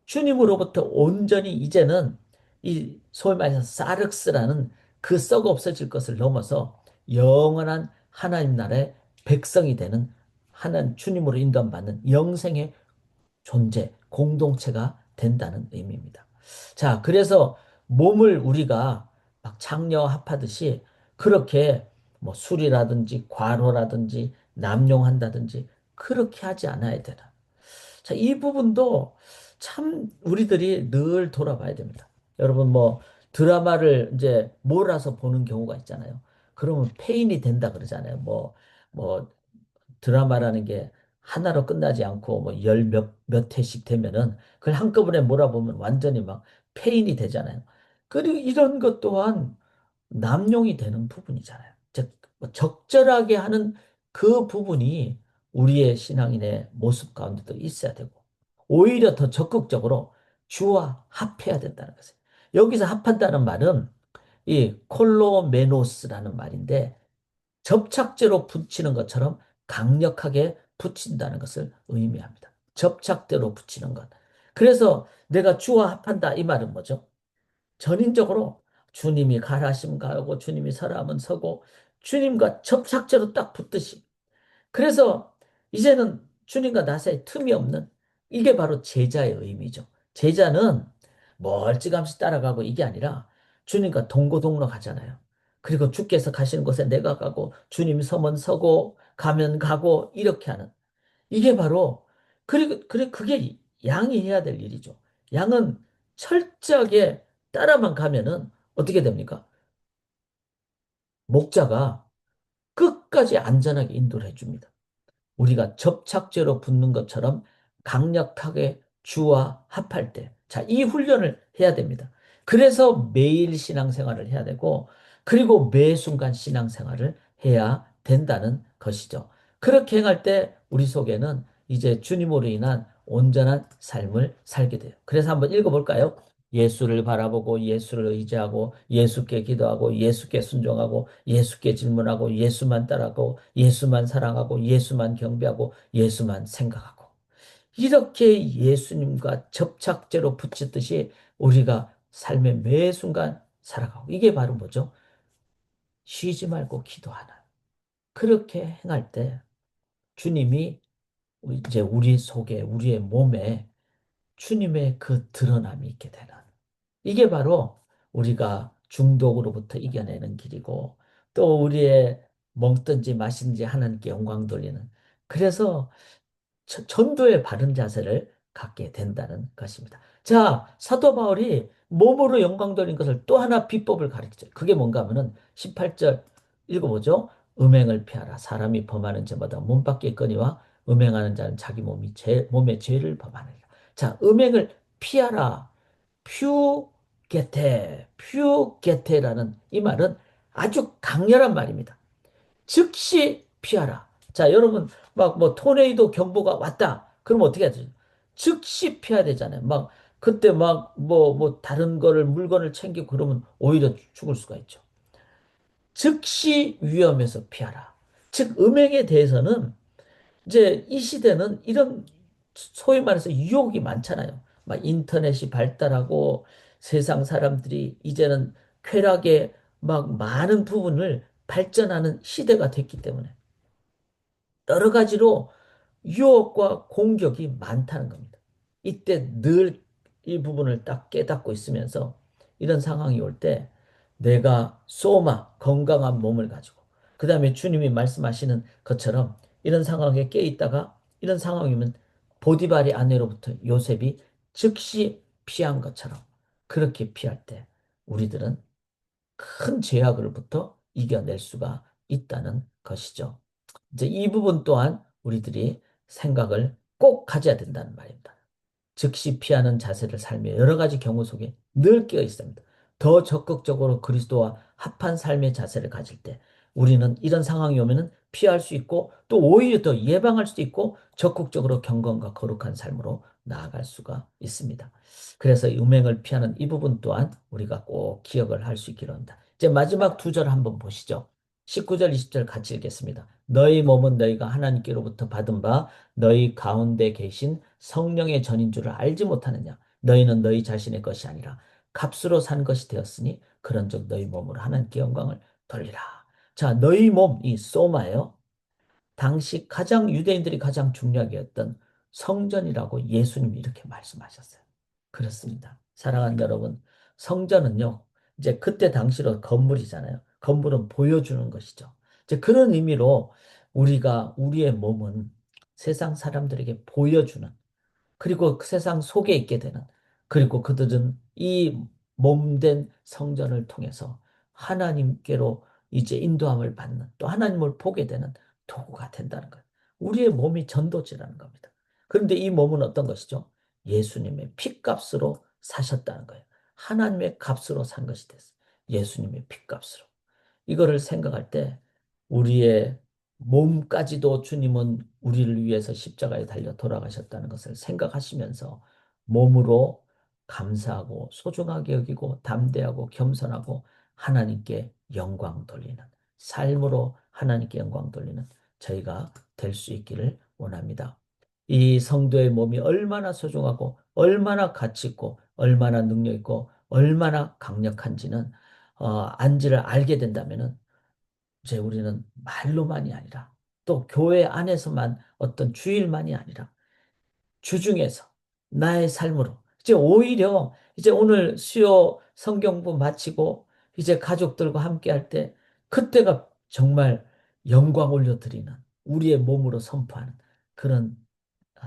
주님으로부터 온전히 이제는 이 소위 말해서 사륵스라는 그 썩어 없어질 것을 넘어서 영원한 하나님 나라의 백성이 되는 하나님 주님으로 인도받는 영생의 존재, 공동체가 된다는 의미입니다. 자, 그래서 몸을 우리가 막 장려와 합하듯이 그렇게 뭐 술이라든지 과로라든지 남용한다든지 그렇게 하지 않아야 되나. 자, 이 부분도 참 우리들이 늘 돌아봐야 됩니다. 여러분 뭐 드라마를 이제 몰아서 보는 경우가 있잖아요. 그러면 페인이 된다 그러잖아요. 뭐 드라마라는 게 하나로 끝나지 않고 뭐 열 몇 회씩 되면은 그걸 한꺼번에 몰아보면 완전히 막 페인이 되잖아요. 그리고 이런 것 또한 남용이 되는 부분이잖아요. 즉, 뭐 적절하게 하는 그 부분이 우리의 신앙인의 모습 가운데도 있어야 되고, 오히려 더 적극적으로 주와 합해야 된다는 것이에요. 여기서 합한다는 말은 이 콜로메노스라는 말인데, 접착제로 붙이는 것처럼 강력하게 붙인다는 것을 의미합니다. 접착제로 붙이는 것. 그래서 내가 주와 합한다 이 말은 뭐죠? 전인적으로 주님이 가라시면 가고 주님이 서라면 서고 주님과 접착제로 딱 붙듯이 그래서 이제는 주님과 나 사이에 틈이 없는 이게 바로 제자의 의미죠. 제자는 멀찌감치 따라가고 이게 아니라 주님과 동고동로 가잖아요. 그리고 주께서 가시는 곳에 내가 가고 주님 서면 서고 가면 가고 이렇게 하는 이게 바로 그리고 그게 양이 해야 될 일이죠. 양은 철저하게 따라만 가면은 어떻게 됩니까? 목자가 끝까지 안전하게 인도를 해줍니다. 우리가 접착제로 붙는 것처럼 강력하게 주와 합할 때, 자, 이 훈련을 해야 됩니다. 그래서 매일 신앙생활을 해야 되고, 그리고 매 순간 신앙생활을 해야 된다는 것이죠. 그렇게 행할 때 우리 속에는 이제 주님으로 인한 온전한 삶을 살게 돼요. 그래서 한번 읽어볼까요? 예수를 바라보고 예수를 의지하고 예수께 기도하고 예수께 순종하고 예수께 질문하고 예수만 따라가고 예수만 사랑하고 예수만 경배하고 예수만 생각하고 이렇게 예수님과 접착제로 붙였듯이 우리가 삶의 매 순간 살아가고 이게 바로 뭐죠? 쉬지 말고 기도하는 그렇게 행할 때 주님이 이제 우리 속에, 우리의 몸에 주님의 그 드러남이 있게 되는. 이게 바로 우리가 중독으로부터 이겨내는 길이고 또 우리의 먹든지 마시든지 하나님께 영광 돌리는. 그래서 전도의 바른 자세를 갖게 된다는 것입니다. 자, 사도 바울이 몸으로 영광 돌린 것을 또 하나 비법을 가르쳐요. 그게 뭔가 하면은 18절 읽어보죠. 음행을 피하라. 사람이 범하는 죄마다 몸 밖에 있거니와 음행하는 자는 자기 몸의 죄를 범하느니라. 자, 음행을 피하라. 퓨게테라는 이 말은 아주 강렬한 말입니다. 즉시 피하라. 자, 여러분, 막 뭐 토네이도 경보가 왔다. 그럼 어떻게 해야 되죠? 즉시 피해야 되잖아요. 막 그때 막 뭐 다른 거를 물건을 챙기고 그러면 오히려 죽을 수가 있죠. 즉시 위험해서 피하라. 즉, 음행에 대해서는 이제 이 시대는 이런 소위 말해서 유혹이 많잖아요. 막 인터넷이 발달하고 세상 사람들이 이제는 쾌락에 막 많은 부분을 발전하는 시대가 됐기 때문에 여러 가지로 유혹과 공격이 많다는 겁니다. 이때 늘 이 부분을 딱 깨닫고 있으면서 이런 상황이 올 때 내가 소마, 건강한 몸을 가지고 그 다음에 주님이 말씀하시는 것처럼 이런 상황에 깨 있다가 이런 상황이면 보디발의 아내로부터 요셉이 즉시 피한 것처럼 그렇게 피할 때 우리들은 큰 제약으로부터 이겨낼 수가 있다는 것이죠. 이제 이 부분 또한 우리들이 생각을 꼭 가져야 된다는 말입니다. 즉시 피하는 자세를 삶의 여러 가지 경우 속에 늘 끼어 있습니다. 더 적극적으로 그리스도와 합한 삶의 자세를 가질 때 우리는 이런 상황이 오면은 피할 수 있고 또 오히려 더 예방할 수도 있고 적극적으로 경건과 거룩한 삶으로 나아갈 수가 있습니다. 그래서 음행을 피하는 이 부분 또한 우리가 꼭 기억을 할 수 있기로 합니다. 이제 마지막 두 절 한번 보시죠. 19절, 20절 같이 읽겠습니다. 너희 몸은 너희가 하나님께로부터 받은 바 너희 가운데 계신 성령의 전인 줄을 알지 못하느냐? 너희는 너희 자신의 것이 아니라 값으로 산 것이 되었으니 그런즉 너희 몸으로 하나님께 영광을 돌리라. 자, 너희 몸, 이 소마예요. 당시 가장 유대인들이 가장 중요하게 했던 성전이라고 예수님이 이렇게 말씀하셨어요. 그렇습니다. 사랑하는 여러분, 성전은요, 이제 그때 당시로 건물이잖아요. 건물은 보여주는 것이죠. 이제 그런 의미로 우리가 우리의 몸은 세상 사람들에게 보여주는 그리고 그 세상 속에 있게 되는 그리고 그들은 이 몸된 성전을 통해서 하나님께로 이제 인도함을 받는 또 하나님을 보게 되는 도구가 된다는 거예요. 우리의 몸이 전도지라는 겁니다. 그런데 이 몸은 어떤 것이죠? 예수님의 피값으로 사셨다는 거예요. 하나님의 값으로 산 것이 됐어요. 예수님의 피값으로. 이거를 생각할 때 우리의 몸까지도 주님은 우리를 위해서 십자가에 달려 돌아가셨다는 것을 생각하시면서 몸으로 감사하고 소중하게 여기고 담대하고 겸손하고 하나님께 영광 돌리는 삶으로 하나님께 영광 돌리는 저희가 될 수 있기를 원합니다. 이 성도의 몸이 얼마나 소중하고 얼마나 가치 있고 얼마나 능력 있고 얼마나 강력한지는 안지를 알게 된다면은 이제 우리는 말로만이 아니라 또 교회 안에서만 어떤 주일만이 아니라 주중에서 나의 삶으로 이제 오히려 이제 오늘 수요 성경부 마치고 이제 가족들과 함께 할 때 그때가 정말 영광 올려드리는 우리의 몸으로 선포하는 그런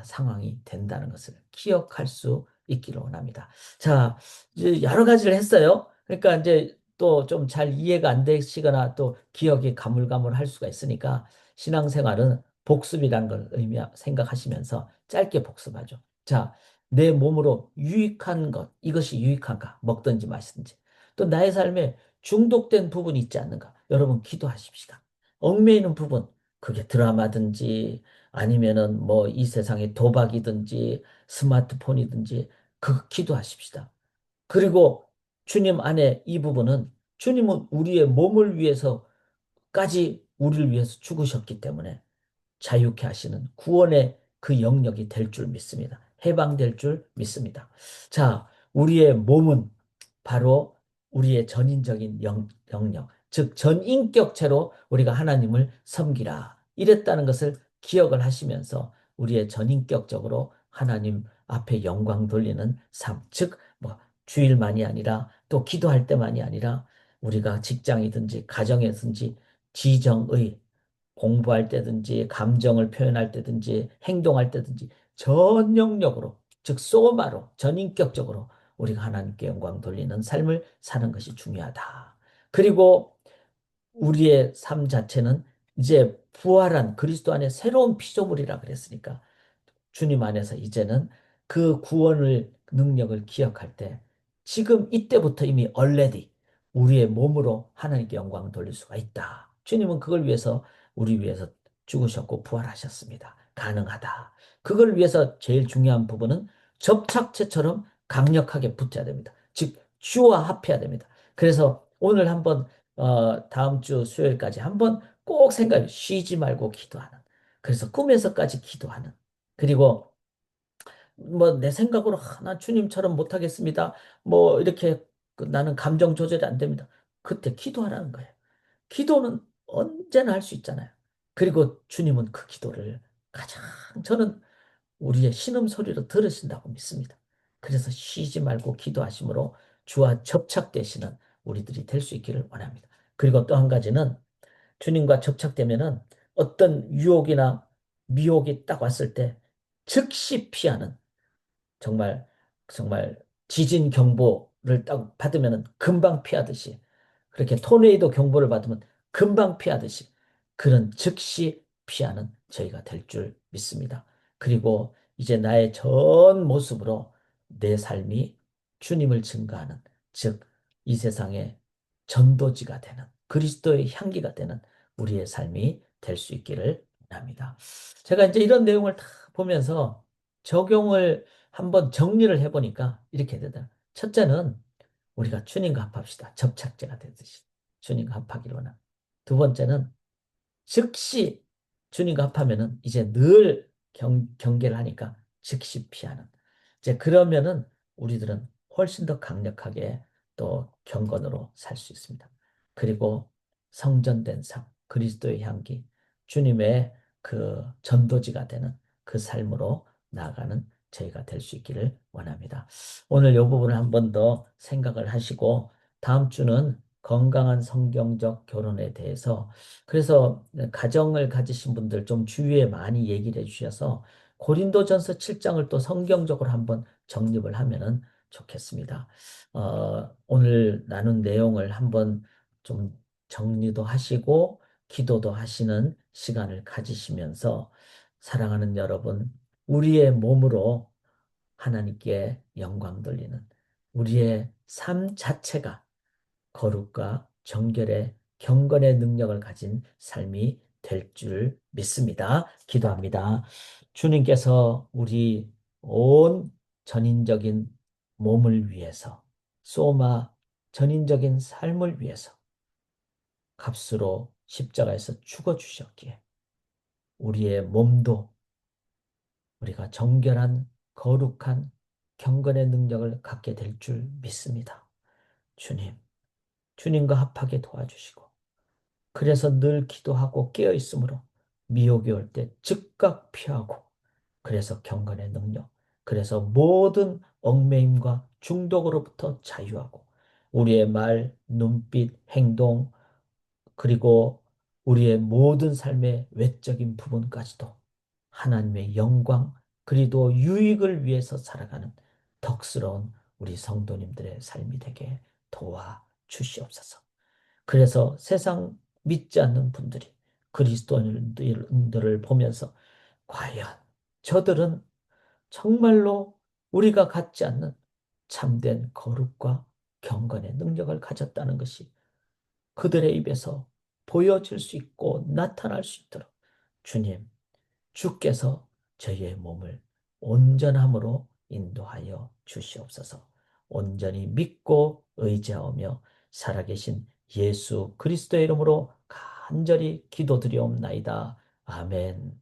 상황이 된다는 것을 기억할 수 있기를 원합니다. 자, 이제 여러 가지를 했어요. 그러니까 이제 또 좀 잘 이해가 안 되시거나 또 기억이 가물가물할 수가 있으니까 신앙생활은 복습이라는 걸 생각하시면서 짧게 복습하죠. 자, 내 몸으로 유익한 것, 이것이 유익한가? 먹든지 마시든지. 또 나의 삶에 중독된 부분이 있지 않는가? 여러분 기도하십시다. 얽매이는 부분, 그게 드라마든지 아니면은 뭐 이 세상의 도박이든지 스마트폰이든지 그 기도하십시다. 그리고 주님 안에 이 부분은 주님은 우리의 몸을 위해서까지 우리를 위해서 죽으셨기 때문에 자유케 하시는 구원의 그 영역이 될 줄 믿습니다. 해방될 줄 믿습니다. 자, 우리의 몸은 바로 우리의 전인적인 영역, 즉 전인격체로 우리가 하나님을 섬기라. 이랬다는 것을 기억을 하시면서 우리의 전인격적으로 하나님 앞에 영광 돌리는 삶, 즉, 뭐, 주일만이 아니라 또 기도할 때만이 아니라 우리가 직장이든지 가정에든지 지정의 공부할 때든지 감정을 표현할 때든지 행동할 때든지 전 영역으로 즉 소마로 전인격적으로 우리가 하나님께 영광 돌리는 삶을 사는 것이 중요하다. 그리고 우리의 삶 자체는 이제 부활한 그리스도 안에 새로운 피조물이라 그랬으니까 주님 안에서 이제는 그 구원을 능력을 기억할 때 지금 이때부터 이미 already 우리의 몸으로 하나님께 영광을 돌릴 수가 있다. 주님은 그걸 위해서 우리 위해서 죽으셨고 부활하셨습니다. 가능하다. 그걸 위해서 제일 중요한 부분은 접착제처럼 강력하게 붙어야 됩니다. 즉 주와 합해야 됩니다. 그래서 오늘 한번 다음 주 수요일까지 한번 꼭 생각해 쉬지 말고 기도하는. 그래서 꿈에서까지 기도하는. 그리고 뭐 내 생각으로 나 주님처럼 못하겠습니다. 뭐 이렇게 나는 감정 조절이 안 됩니다. 그때 기도하라는 거예요. 기도는 언제나 할 수 있잖아요. 그리고 주님은 그 기도를 가장 저는 우리의 신음 소리로 들으신다고 믿습니다. 그래서 쉬지 말고 기도하심으로 주와 접착되시는 우리들이 될 수 있기를 원합니다. 그리고 또 한 가지는 주님과 접착되면은 어떤 유혹이나 미혹이 딱 왔을 때 즉시 피하는 정말 정말 지진 경보를 딱 받으면 금방 피하듯이 그렇게 토네이도 경보를 받으면 금방 피하듯이 그런 즉시 피하는 저희가 될 줄 믿습니다. 그리고 이제 나의 전 모습으로 내 삶이 주님을 증거하는 즉 이 세상의 전도지가 되는 그리스도의 향기가 되는 우리의 삶이 될 수 있기를 바랍니다. 제가 이제 이런 내용을 다 보면서 적용을 한번 정리를 해보니까 이렇게 되더라. 첫째는 우리가 주님과 합합시다. 접착제가 되듯이 주님과 합하기를 원합니다. 두 번째는 즉시 주님과 합하면은 이제 늘 경계를 하니까 즉시 피하는. 이제 그러면은 우리들은 훨씬 더 강력하게 또 경건으로 살 수 있습니다. 그리고 성전된 삶, 그리스도의 향기, 주님의 그 전도지가 되는 그 삶으로 나아가는 저희가 될 수 있기를 원합니다. 오늘 이 부분을 한 번 더 생각을 하시고 다음 주는 건강한 성경적 결혼에 대해서 그래서 가정을 가지신 분들 좀 주위에 많이 얘기를 해주셔서 고린도전서 7장을 또 성경적으로 한번 정립을 하면은 좋겠습니다. 오늘 나눈 내용을 한번 좀 정리도 하시고 기도도 하시는 시간을 가지시면서 사랑하는 여러분, 우리의 몸으로 하나님께 영광 돌리는 우리의 삶 자체가 거룩과 정결의 경건의 능력을 가진 삶이 될 줄 믿습니다. 기도합니다. 주님께서 우리 온 전인적인 몸을 위해서 소마 전인적인 삶을 위해서 값으로 십자가에서 죽어 주셨기에 우리의 몸도 우리가 정결한 거룩한 경건의 능력을 갖게 될 줄 믿습니다. 주님, 주님과 합하게 도와주시고 그래서 늘 기도하고 깨어 있으므로 미혹이 올 때 즉각 피하고 그래서 경건의 능력, 그래서 모든 얽매임과 중독으로부터 자유하고 우리의 말, 눈빛, 행동 그리고 우리의 모든 삶의 외적인 부분까지도 하나님의 영광 그리고 유익을 위해서 살아가는 덕스러운 우리 성도님들의 삶이 되게 도와 주시옵소서. 그래서 세상 믿지 않는 분들이 그리스도인들을 보면서 과연 저들은 정말로 우리가 갖지 않는 참된 거룩과 경건의 능력을 가졌다는 것이 그들의 입에서 보여질 수 있고 나타날 수 있도록 주님, 주께서 저희의 몸을 온전함으로 인도하여 주시옵소서. 온전히 믿고 의지하며 살아계신 예수 그리스도의 이름으로 간절히 기도드리옵나이다. 아멘.